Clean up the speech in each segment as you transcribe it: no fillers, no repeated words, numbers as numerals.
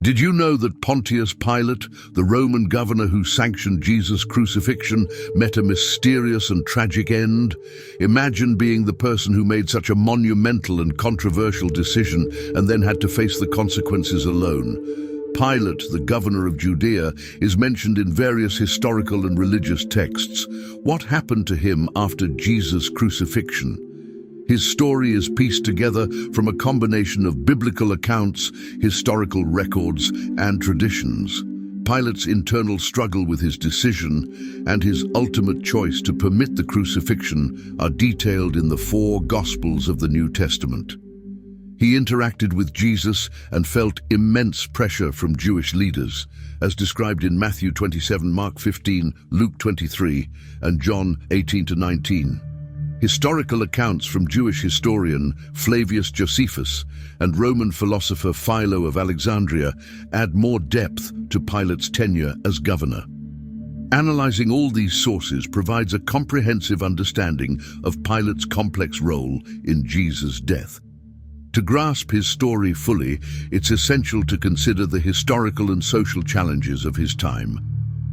Did you know that Pontius Pilate, the Roman governor who sanctioned Jesus' crucifixion, met a mysterious and tragic end? Imagine being the person who made such a monumental and controversial decision and then had to face the consequences alone. Pilate, the governor of Judea, is mentioned in various historical and religious texts. What happened to him after Jesus' crucifixion? His story is pieced together from a combination of biblical accounts, historical records, and traditions. Pilate's internal struggle with his decision and his ultimate choice to permit the crucifixion are detailed in the 4 Gospels of the New Testament. He interacted with Jesus and felt immense pressure from Jewish leaders, as described in Matthew 27, Mark 15, Luke 23, and John 18-19. Historical accounts from Jewish historian Flavius Josephus and Roman philosopher Philo of Alexandria add more depth to Pilate's tenure as governor. Analyzing all these sources provides a comprehensive understanding of Pilate's complex role in Jesus' death. To grasp his story fully, it's essential to consider the historical and social challenges of his time.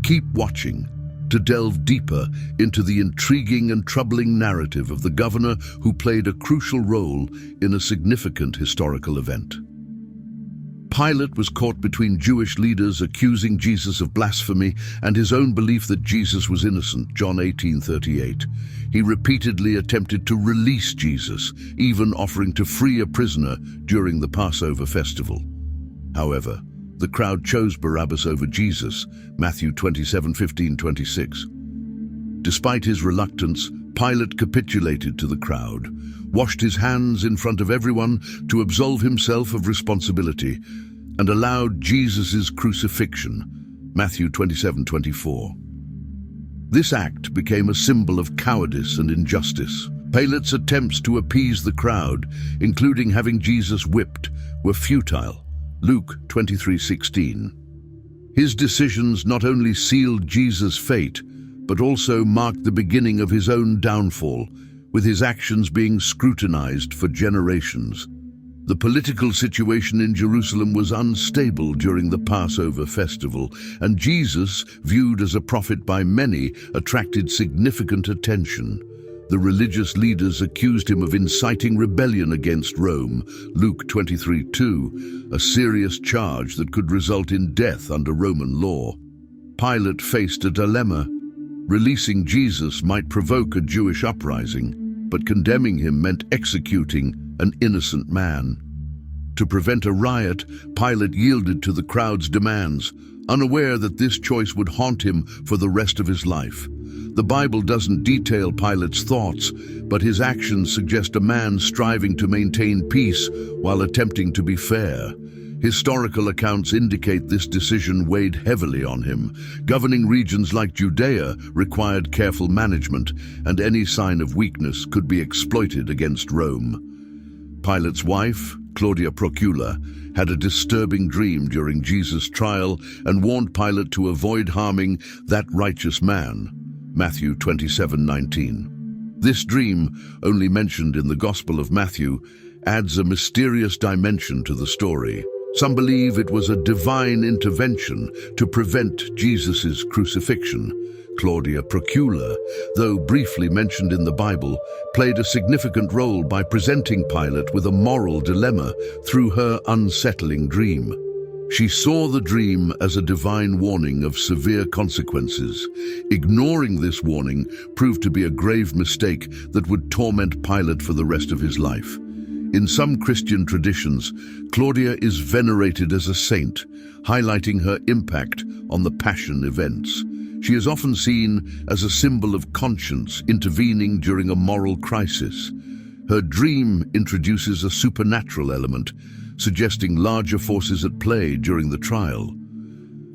Keep watching to delve deeper into the intriguing and troubling narrative of the governor who played a crucial role in a significant historical event. Pilate was caught between Jewish leaders accusing Jesus of blasphemy and his own belief that Jesus was innocent, John 18:38. He repeatedly attempted to release Jesus, even offering to free a prisoner during the Passover festival. However, the crowd chose Barabbas over Jesus, Matthew 27:15-26. Despite his reluctance, Pilate capitulated to the crowd, washed his hands in front of everyone to absolve himself of responsibility, and allowed Jesus' crucifixion, Matthew 27:24. This act became a symbol of cowardice and injustice. Pilate's attempts to appease the crowd, including having Jesus whipped, were futile. Luke 23:16. His decisions not only sealed Jesus' fate, but also marked the beginning of his own downfall, with his actions being scrutinized for generations. The political situation in Jerusalem was unstable during the Passover festival, and Jesus, viewed as a prophet by many, attracted significant attention. The religious leaders accused him of inciting rebellion against Rome, Luke 23:2, a serious charge that could result in death under Roman law. Pilate faced a dilemma. Releasing Jesus might provoke a Jewish uprising, but condemning him meant executing an innocent man. To prevent a riot, Pilate yielded to the crowd's demands, unaware that this choice would haunt him for the rest of his life. The Bible doesn't detail Pilate's thoughts, but his actions suggest a man striving to maintain peace while attempting to be fair. Historical accounts indicate this decision weighed heavily on him. Governing regions like Judea required careful management, and any sign of weakness could be exploited against Rome. Pilate's wife, Claudia, had a disturbing dream during Jesus' trial and warned Pilate to avoid harming that righteous man, Matthew 27:19. This dream, only mentioned in the Gospel of Matthew, adds a mysterious dimension to the story. Some believe it was a divine intervention to prevent Jesus' crucifixion. Claudia, though briefly mentioned in the Bible, played a significant role by presenting Pilate with a moral dilemma through her unsettling dream. She saw the dream as a divine warning of severe consequences. Ignoring this warning proved to be a grave mistake that would torment Pilate for the rest of his life. In some Christian traditions, Claudia is venerated as a saint, highlighting her impact on the Passion events. She is often seen as a symbol of conscience intervening during a moral crisis. Her dream introduces a supernatural element, suggesting larger forces at play during the trial.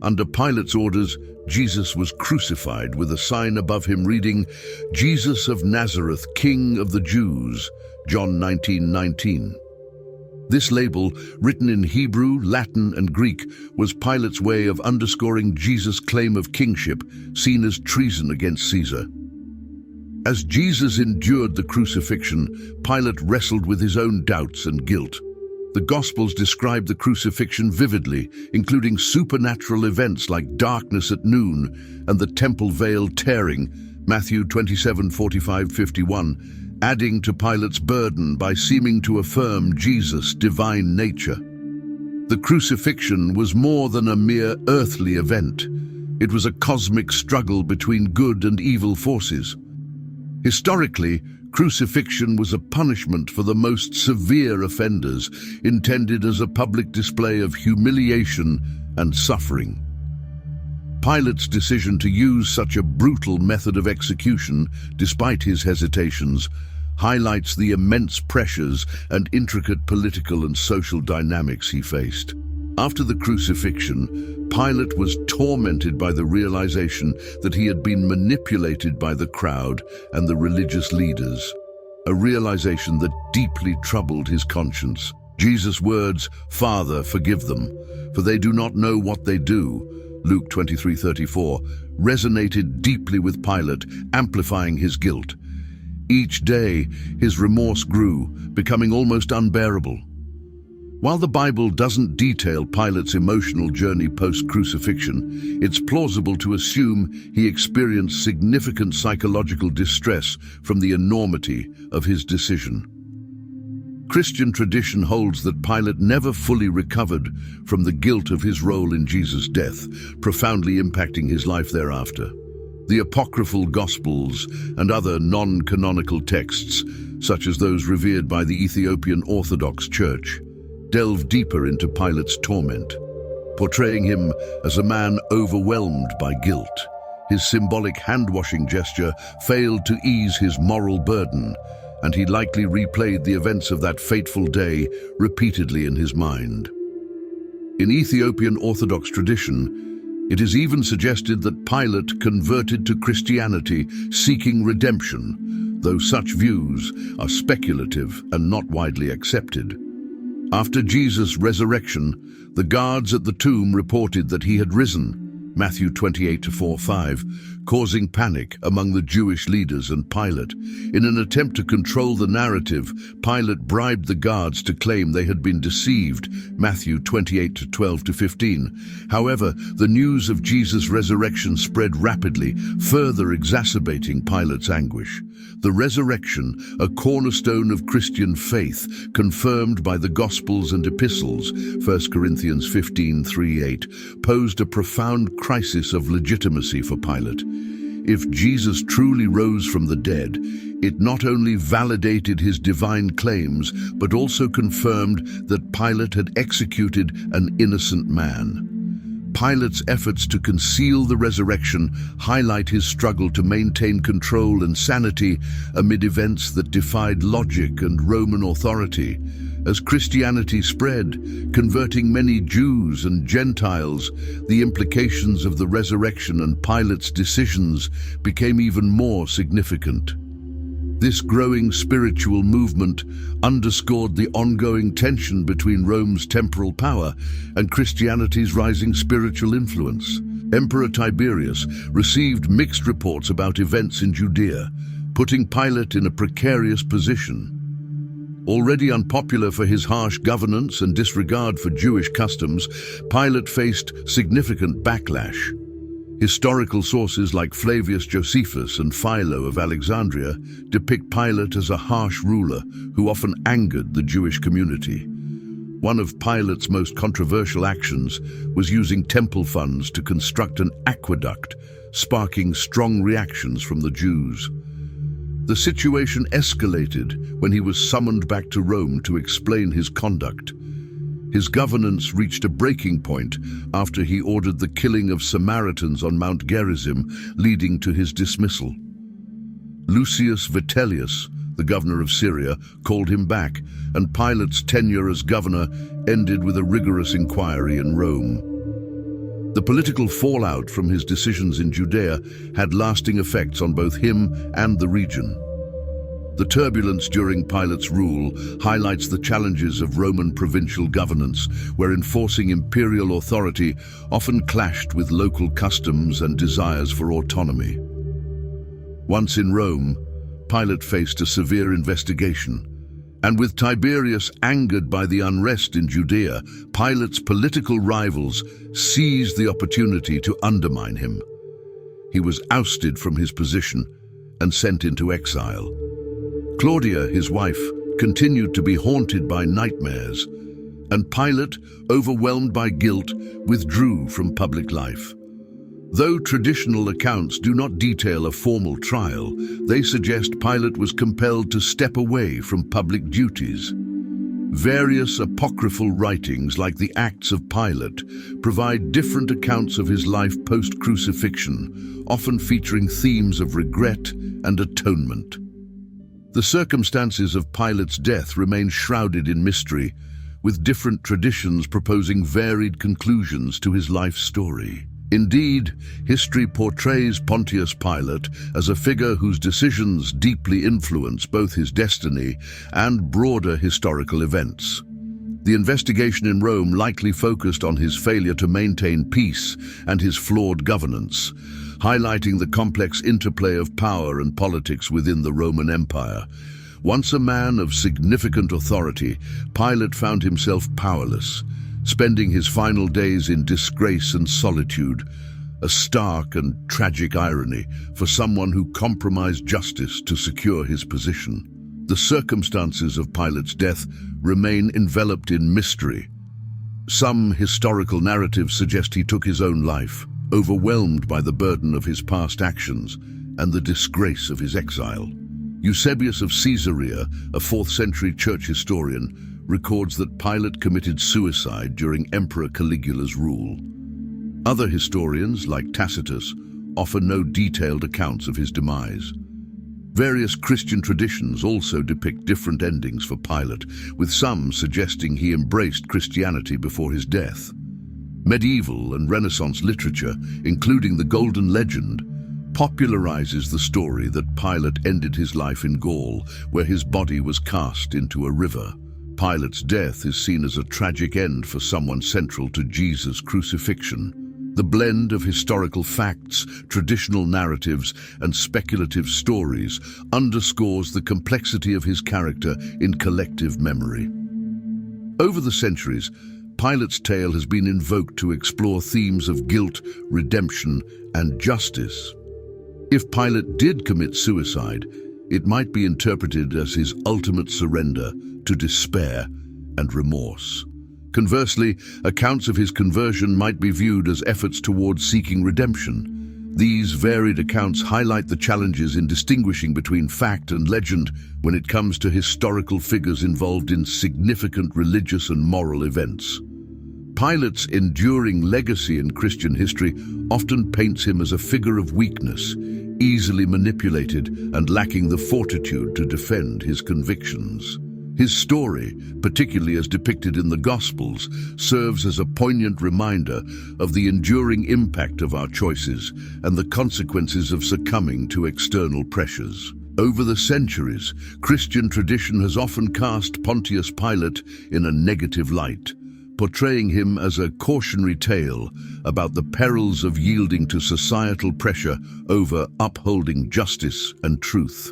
Under Pilate's orders, Jesus was crucified with a sign above him reading, "Jesus of Nazareth, King of the Jews," John 19:19. This label, written in Hebrew, Latin, and Greek, was Pilate's way of underscoring Jesus' claim of kingship, seen as treason against Caesar. As Jesus endured the crucifixion, Pilate wrestled with his own doubts and guilt. The Gospels describe the crucifixion vividly, including supernatural events like darkness at noon and the temple veil tearing, Matthew 27:45-51, adding to Pilate's burden by seeming to affirm Jesus' divine nature. The crucifixion was more than a mere earthly event. It was a cosmic struggle between good and evil forces. Historically, crucifixion was a punishment for the most severe offenders, intended as a public display of humiliation and suffering. Pilate's decision to use such a brutal method of execution, despite his hesitations, highlights the immense pressures and intricate political and social dynamics he faced. After the crucifixion, Pilate was tormented by the realization that he had been manipulated by the crowd and the religious leaders, a realization that deeply troubled his conscience. Jesus' words, "Father, forgive them, for they do not know what they do," Luke 23:34, resonated deeply with Pilate, amplifying his guilt. Each day, his remorse grew, becoming almost unbearable. While the Bible doesn't detail Pilate's emotional journey post-crucifixion, it's plausible to assume he experienced significant psychological distress from the enormity of his decision. Christian tradition holds that Pilate never fully recovered from the guilt of his role in Jesus' death, profoundly impacting his life thereafter. The apocryphal Gospels and other non-canonical texts, such as those revered by the Ethiopian Orthodox Church, delve deeper into Pilate's torment, portraying him as a man overwhelmed by guilt. His symbolic hand-washing gesture failed to ease his moral burden, and he likely replayed the events of that fateful day repeatedly in his mind. In Ethiopian Orthodox tradition, it is even suggested that Pilate converted to Christianity seeking redemption, though such views are speculative and not widely accepted. After Jesus' resurrection, the guards at the tomb reported that he had risen, Matthew 28:4-5, causing panic among the Jewish leaders and Pilate. In an attempt to control the narrative, Pilate bribed the guards to claim they had been deceived, Matthew 28:12-15. However, the news of Jesus' resurrection spread rapidly, further exacerbating Pilate's anguish. The resurrection, a cornerstone of Christian faith, confirmed by the Gospels and Epistles, 1 Corinthians 15:3-8, posed a profound crisis of legitimacy for Pilate. If Jesus truly rose from the dead, it not only validated his divine claims, but also confirmed that Pilate had executed an innocent man. Pilate's efforts to conceal the resurrection highlight his struggle to maintain control and sanity amid events that defied logic and Roman authority. As Christianity spread, converting many Jews and Gentiles, the implications of the resurrection and Pilate's decisions became even more significant. This growing spiritual movement underscored the ongoing tension between Rome's temporal power and Christianity's rising spiritual influence. Emperor Tiberius received mixed reports about events in Judea, putting Pilate in a precarious position. Already unpopular for his harsh governance and disregard for Jewish customs, Pilate faced significant backlash. Historical sources like Flavius Josephus and Philo of Alexandria depict Pilate as a harsh ruler who often angered the Jewish community. One of Pilate's most controversial actions was using temple funds to construct an aqueduct, sparking strong reactions from the Jews. The situation escalated when he was summoned back to Rome to explain his conduct. His governance reached a breaking point after he ordered the killing of Samaritans on Mount Gerizim, leading to his dismissal. Lucius Vitellius, the governor of Syria, called him back, and Pilate's tenure as governor ended with a rigorous inquiry in Rome. The political fallout from his decisions in Judea had lasting effects on both him and the region. The turbulence during Pilate's rule highlights the challenges of Roman provincial governance, where enforcing imperial authority often clashed with local customs and desires for autonomy. Once in Rome, Pilate faced a severe investigation. And with Tiberius angered by the unrest in Judea, Pilate's political rivals seized the opportunity to undermine him. He was ousted from his position and sent into exile. Claudia, his wife, continued to be haunted by nightmares, and Pilate, overwhelmed by guilt, withdrew from public life. Though traditional accounts do not detail a formal trial, they suggest Pilate was compelled to step away from public duties. Various apocryphal writings, like the Acts of Pilate, provide different accounts of his life post-crucifixion, often featuring themes of regret and atonement. The circumstances of Pilate's death remain shrouded in mystery, with different traditions proposing varied conclusions to his life story. Indeed, history portrays Pontius Pilate as a figure whose decisions deeply influence both his destiny and broader historical events. The investigation in Rome likely focused on his failure to maintain peace and his flawed governance, highlighting the complex interplay of power and politics within the Roman Empire. Once a man of significant authority, Pilate found himself powerless, spending his final days in disgrace and solitude, a stark and tragic irony for someone who compromised justice to secure his position. The circumstances of Pilate's death remain enveloped in mystery. Some historical narratives suggest he took his own life, overwhelmed by the burden of his past actions and the disgrace of his exile. Eusebius of Caesarea, a 4th century church historian, records that Pilate committed suicide during Emperor Caligula's rule. Other historians, like Tacitus, offer no detailed accounts of his demise. Various Christian traditions also depict different endings for Pilate, with some suggesting he embraced Christianity before his death. Medieval and Renaissance literature, including the Golden Legend, popularizes the story that Pilate ended his life in Gaul, where his body was cast into a river. Pilate's death is seen as a tragic end for someone central to Jesus' crucifixion. The blend of historical facts, traditional narratives, and speculative stories underscores the complexity of his character in collective memory. Over the centuries, Pilate's tale has been invoked to explore themes of guilt, redemption, and justice. If Pilate did commit suicide, it might be interpreted as his ultimate surrender to despair and remorse. Conversely, accounts of his conversion might be viewed as efforts towards seeking redemption. These varied accounts highlight the challenges in distinguishing between fact and legend when it comes to historical figures involved in significant religious and moral events. Pilate's enduring legacy in Christian history often paints him as a figure of weakness, easily manipulated and lacking the fortitude to defend his convictions. His story, particularly as depicted in the Gospels, serves as a poignant reminder of the enduring impact of our choices and the consequences of succumbing to external pressures. Over the centuries, Christian tradition has often cast Pontius Pilate in a negative light, portraying him as a cautionary tale about the perils of yielding to societal pressure over upholding justice and truth.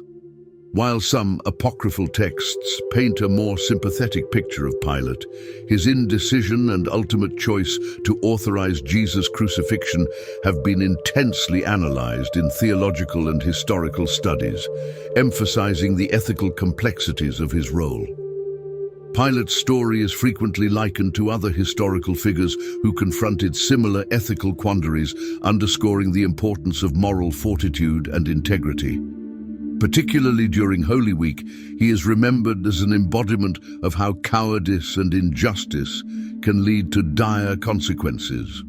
While some apocryphal texts paint a more sympathetic picture of Pilate, his indecision and ultimate choice to authorize Jesus' crucifixion have been intensely analyzed in theological and historical studies, emphasizing the ethical complexities of his role. Pilate's story is frequently likened to other historical figures who confronted similar ethical quandaries, underscoring the importance of moral fortitude and integrity. Particularly during Holy Week, he is remembered as an embodiment of how cowardice and injustice can lead to dire consequences.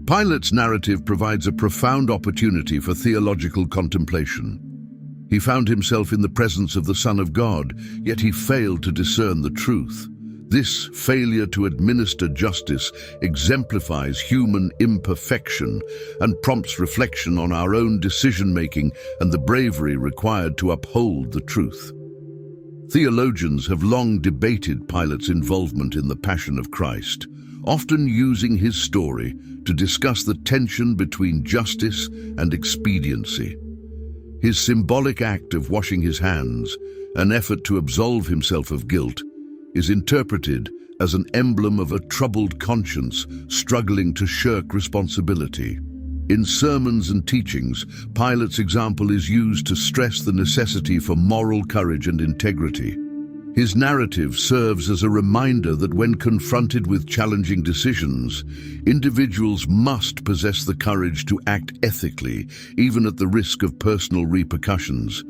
Pilate's narrative provides a profound opportunity for theological contemplation. He found himself in the presence of the Son of God, yet he failed to discern the truth. This failure to administer justice exemplifies human imperfection and prompts reflection on our own decision-making and the bravery required to uphold the truth. Theologians have long debated Pilate's involvement in the Passion of Christ, often using his story to discuss the tension between justice and expediency. His symbolic act of washing his hands, an effort to absolve himself of guilt, is interpreted as an emblem of a troubled conscience struggling to shirk responsibility. In sermons and teachings, Pilate's example is used to stress the necessity for moral courage and integrity. His narrative serves as a reminder that when confronted with challenging decisions, individuals must possess the courage to act ethically, even at the risk of personal repercussions.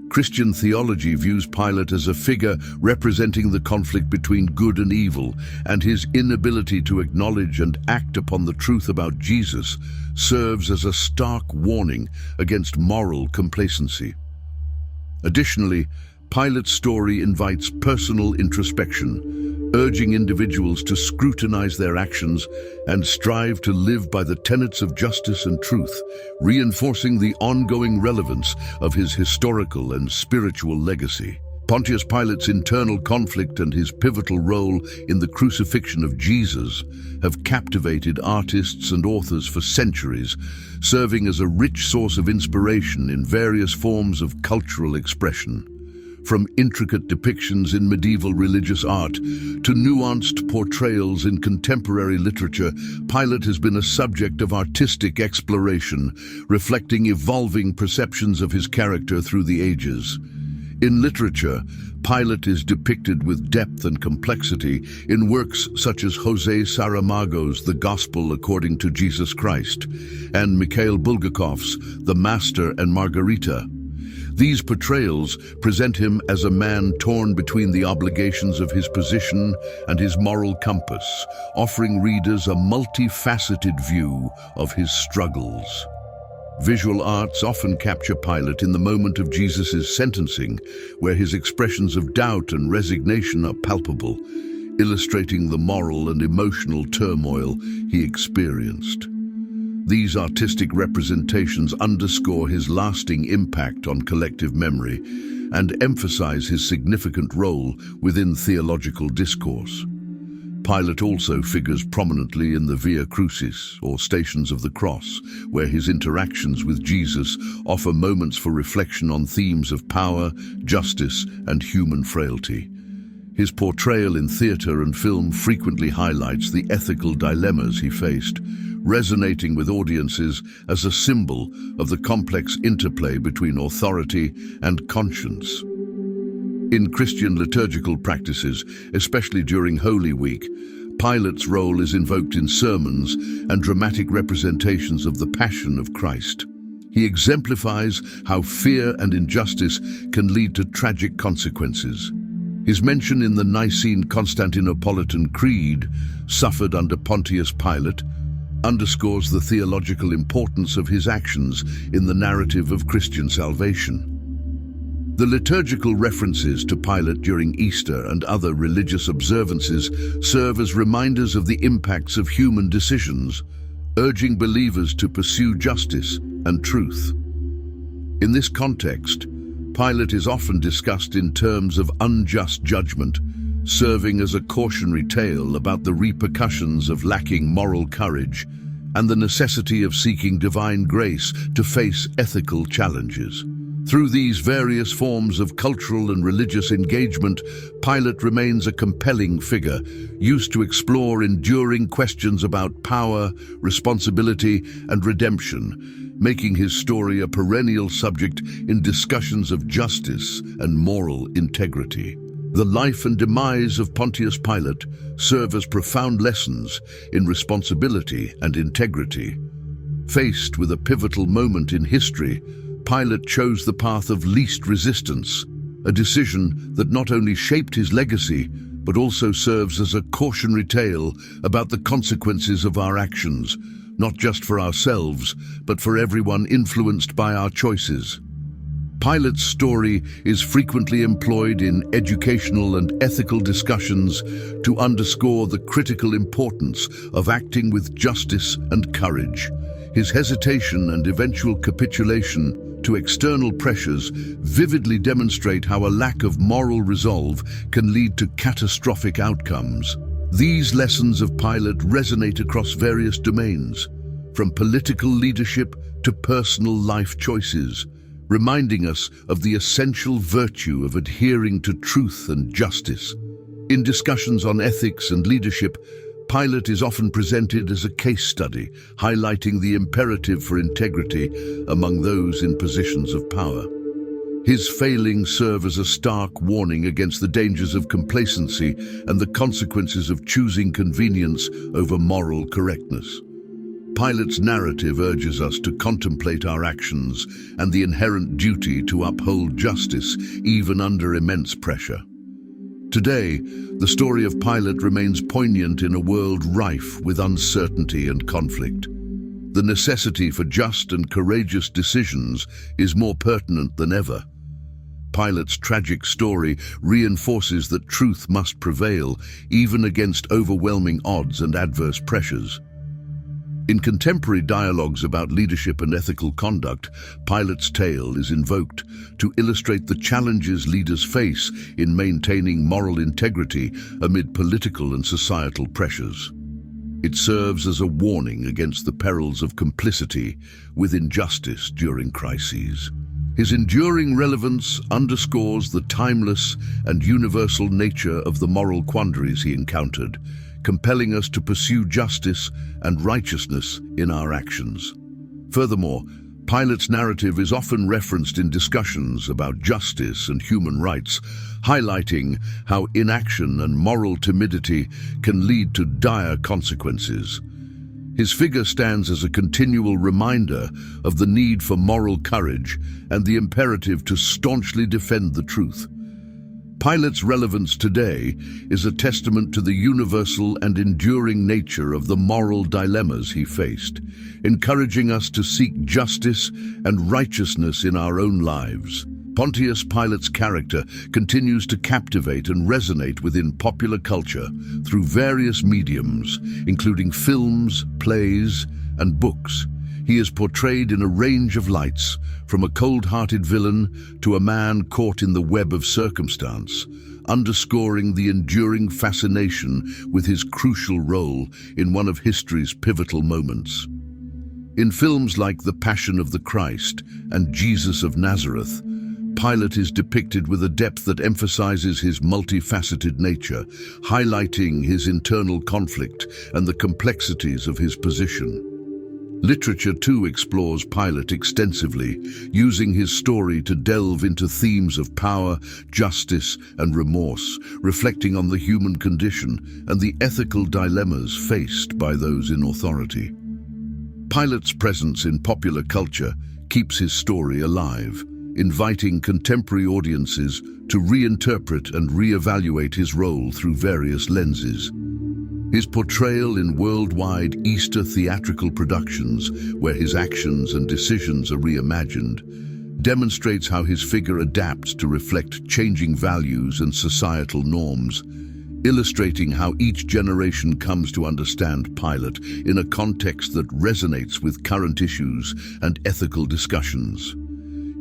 Christian theology views Pilate as a figure representing the conflict between good and evil, and his inability to acknowledge and act upon the truth about Jesus serves as a stark warning against moral complacency. Additionally, Pilate's story invites personal introspection, urging individuals to scrutinize their actions and strive to live by the tenets of justice and truth, reinforcing the ongoing relevance of his historical and spiritual legacy. Pontius Pilate's internal conflict and his pivotal role in the crucifixion of Jesus have captivated artists and authors for centuries, serving as a rich source of inspiration in various forms of cultural expression. From intricate depictions in medieval religious art to nuanced portrayals in contemporary literature, Pilate has been a subject of artistic exploration, reflecting evolving perceptions of his character through the ages. In literature, Pilate is depicted with depth and complexity in works such as José Saramago's The Gospel According to Jesus Christ and Mikhail Bulgakov's The Master and Margarita. These portrayals present him as a man torn between the obligations of his position and his moral compass, offering readers a multifaceted view of his struggles. Visual arts often capture Pilate in the moment of Jesus' sentencing, where his expressions of doubt and resignation are palpable, illustrating the moral and emotional turmoil he experienced. These artistic representations underscore his lasting impact on collective memory and emphasize his significant role within theological discourse. Pilate also figures prominently in the Via Crucis, or Stations of the Cross, where his interactions with Jesus offer moments for reflection on themes of power, justice, and human frailty. His portrayal in theater and film frequently highlights the ethical dilemmas he faced, resonating with audiences as a symbol of the complex interplay between authority and conscience. In Christian liturgical practices, especially during Holy Week, Pilate's role is invoked in sermons and dramatic representations of the Passion of Christ. He exemplifies how fear and injustice can lead to tragic consequences. His mention in the Nicene Constantinopolitan Creed, suffered under Pontius Pilate, underscores the theological importance of his actions in the narrative of Christian salvation. The liturgical references to Pilate during Easter and other religious observances serve as reminders of the impacts of human decisions, urging believers to pursue justice and truth. In this context, Pilate is often discussed in terms of unjust judgment, serving as a cautionary tale about the repercussions of lacking moral courage and the necessity of seeking divine grace to face ethical challenges. Through these various forms of cultural and religious engagement, Pilate remains a compelling figure, used to explore enduring questions about power, responsibility, and redemption, making his story a perennial subject in discussions of justice and moral integrity. The life and demise of Pontius Pilate serve as profound lessons in responsibility and integrity. Faced with a pivotal moment in history, Pilate chose the path of least resistance, a decision that not only shaped his legacy, but also serves as a cautionary tale about the consequences of our actions, not just for ourselves, but for everyone influenced by our choices. Pilate's story is frequently employed in educational and ethical discussions to underscore the critical importance of acting with justice and courage. His hesitation and eventual capitulation to external pressures vividly demonstrate how a lack of moral resolve can lead to catastrophic outcomes. These lessons of Pilate resonate across various domains, from political leadership to personal life choices, reminding us of the essential virtue of adhering to truth and justice. In discussions on ethics and leadership, Pilate is often presented as a case study, highlighting the imperative for integrity among those in positions of power. His failings serve as a stark warning against the dangers of complacency and the consequences of choosing convenience over moral correctness. Pilate's narrative urges us to contemplate our actions and the inherent duty to uphold justice, even under immense pressure. Today, the story of Pilate remains poignant in a world rife with uncertainty and conflict. The necessity for just and courageous decisions is more pertinent than ever. Pilate's tragic story reinforces that truth must prevail, even against overwhelming odds and adverse pressures. In contemporary dialogues about leadership and ethical conduct, Pilate's tale is invoked to illustrate the challenges leaders face in maintaining moral integrity amid political and societal pressures. It serves as a warning against the perils of complicity with injustice during crises. His enduring relevance underscores the timeless and universal nature of the moral quandaries he encountered, compelling us to pursue justice and righteousness in our actions. Furthermore, Pilate's narrative is often referenced in discussions about justice and human rights, highlighting how inaction and moral timidity can lead to dire consequences. His figure stands as a continual reminder of the need for moral courage and the imperative to staunchly defend the truth. Pilate's relevance today is a testament to the universal and enduring nature of the moral dilemmas he faced, encouraging us to seek justice and righteousness in our own lives. Pontius Pilate's character continues to captivate and resonate within popular culture through various mediums, including films, plays, and books. He is portrayed in a range of lights, from a cold-hearted villain to a man caught in the web of circumstance, underscoring the enduring fascination with his crucial role in one of history's pivotal moments. In films like The Passion of the Christ and Jesus of Nazareth, Pilate is depicted with a depth that emphasizes his multifaceted nature, highlighting his internal conflict and the complexities of his position. Literature too explores Pilate extensively, using his story to delve into themes of power, justice, and remorse, reflecting on the human condition and the ethical dilemmas faced by those in authority. Pilate's presence in popular culture keeps his story alive, inviting contemporary audiences to reinterpret and reevaluate his role through various lenses. His portrayal in worldwide Easter theatrical productions, where his actions and decisions are reimagined, demonstrates how his figure adapts to reflect changing values and societal norms, illustrating how each generation comes to understand Pilate in a context that resonates with current issues and ethical discussions.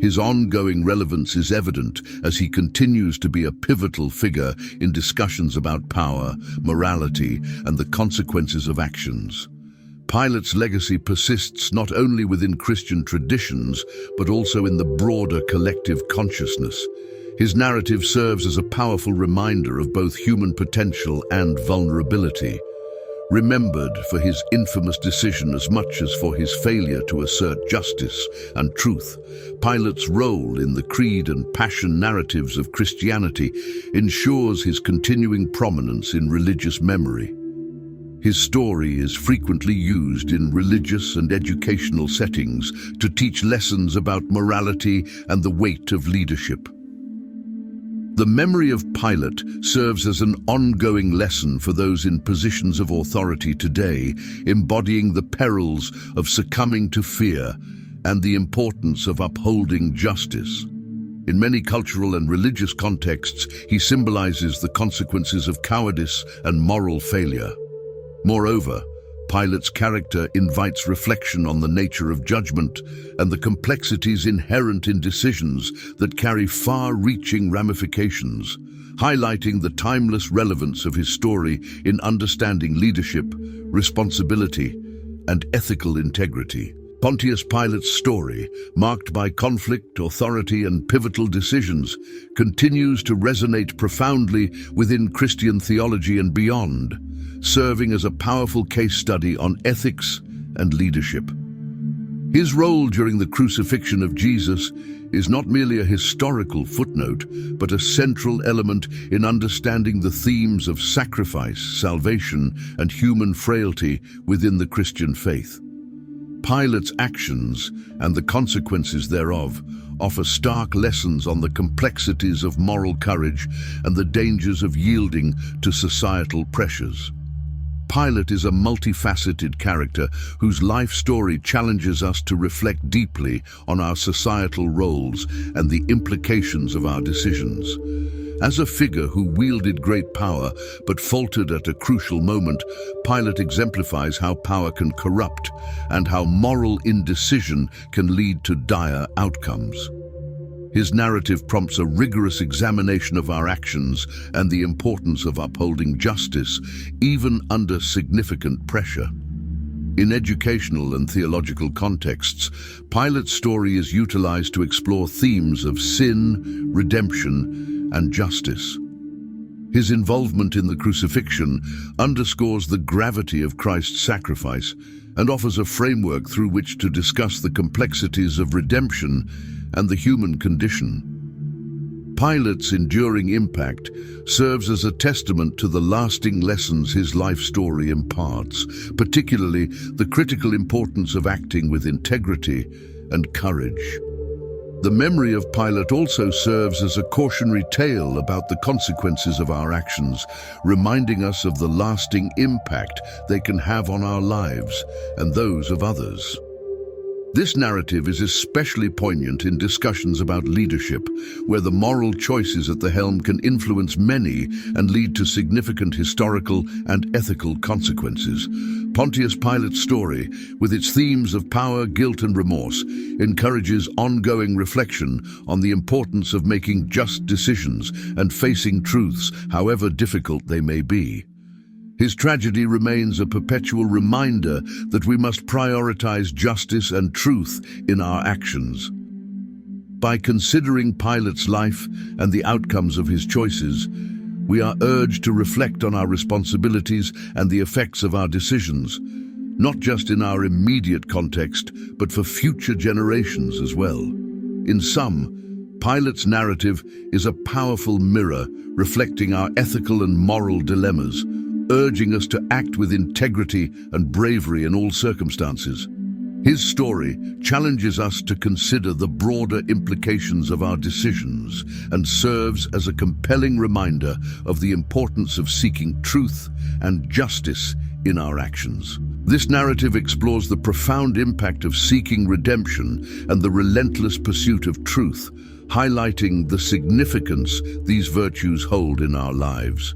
His ongoing relevance is evident as he continues to be a pivotal figure in discussions about power, morality, and the consequences of actions. Pilate's legacy persists not only within Christian traditions, but also in the broader collective consciousness. His narrative serves as a powerful reminder of both human potential and vulnerability. Remembered for his infamous decision as much as for his failure to assert justice and truth, Pilate's role in the creed and passion narratives of Christianity ensures his continuing prominence in religious memory. His story is frequently used in religious and educational settings to teach lessons about morality and the weight of leadership. The memory of Pilate serves as an ongoing lesson for those in positions of authority today, embodying the perils of succumbing to fear and the importance of upholding justice. In many cultural and religious contexts, he symbolizes the consequences of cowardice and moral failure. Moreover, Pilate's character invites reflection on the nature of judgment and the complexities inherent in decisions that carry far-reaching ramifications, highlighting the timeless relevance of his story in understanding leadership, responsibility, and ethical integrity. Pontius Pilate's story, marked by conflict, authority, and pivotal decisions, continues to resonate profoundly within Christian theology and beyond, serving as a powerful case study on ethics and leadership. His role during the crucifixion of Jesus is not merely a historical footnote, but a central element in understanding the themes of sacrifice, salvation, and human frailty within the Christian faith. Pilate's actions and the consequences thereof offer stark lessons on the complexities of moral courage and the dangers of yielding to societal pressures. Pilate is a multifaceted character whose life story challenges us to reflect deeply on our societal roles and the implications of our decisions. As a figure who wielded great power but faltered at a crucial moment, Pilate exemplifies how power can corrupt and how moral indecision can lead to dire outcomes. His narrative prompts a rigorous examination of our actions and the importance of upholding justice, even under significant pressure. In educational and theological contexts, Pilate's story is utilized to explore themes of sin, redemption, and justice. His involvement in the crucifixion underscores the gravity of Christ's sacrifice and offers a framework through which to discuss the complexities of redemption and the human condition. Pilate's enduring impact serves as a testament to the lasting lessons his life story imparts, particularly the critical importance of acting with integrity and courage. The memory of Pilate also serves as a cautionary tale about the consequences of our actions, reminding us of the lasting impact they can have on our lives and those of others. This narrative is especially poignant in discussions about leadership, where the moral choices at the helm can influence many and lead to significant historical and ethical consequences. Pontius Pilate's story, with its themes of power, guilt, and remorse, encourages ongoing reflection on the importance of making just decisions and facing truths, however difficult they may be. His tragedy remains a perpetual reminder that we must prioritize justice and truth in our actions. By considering Pilate's life and the outcomes of his choices, we are urged to reflect on our responsibilities and the effects of our decisions, not just in our immediate context, but for future generations as well. In sum, Pilate's narrative is a powerful mirror reflecting our ethical and moral dilemmas, urging us to act with integrity and bravery in all circumstances. His story challenges us to consider the broader implications of our decisions and serves as a compelling reminder of the importance of seeking truth and justice in our actions. This narrative explores the profound impact of seeking redemption and the relentless pursuit of truth, highlighting the significance these virtues hold in our lives.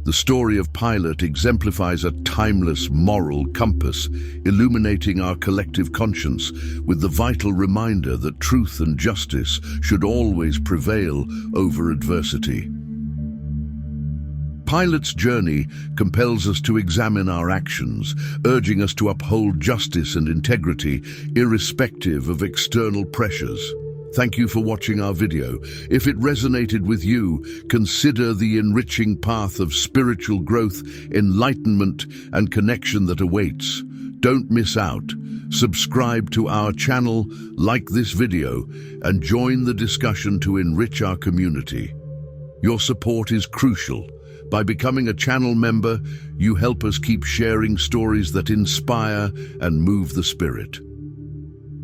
The story of Pilate exemplifies a timeless moral compass, illuminating our collective conscience with the vital reminder that truth and justice should always prevail over adversity. Pilate's journey compels us to examine our actions, urging us to uphold justice and integrity, irrespective of external pressures. Thank you for watching our video. If it resonated with you, consider the enriching path of spiritual growth, enlightenment, and connection that awaits. Don't miss out. Subscribe to our channel, like this video, and join the discussion to enrich our community. Your support is crucial. By becoming a channel member, you help us keep sharing stories that inspire and move the spirit.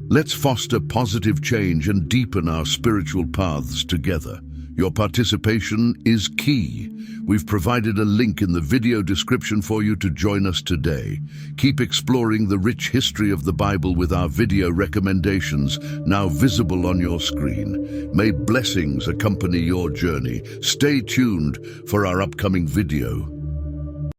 Let's foster positive change and deepen our spiritual paths together. Your participation is key. We've provided a link in the video description for you to join us today. Keep exploring the rich history of the Bible with our video recommendations, now visible on your screen. May blessings accompany your journey. Stay tuned for our upcoming video.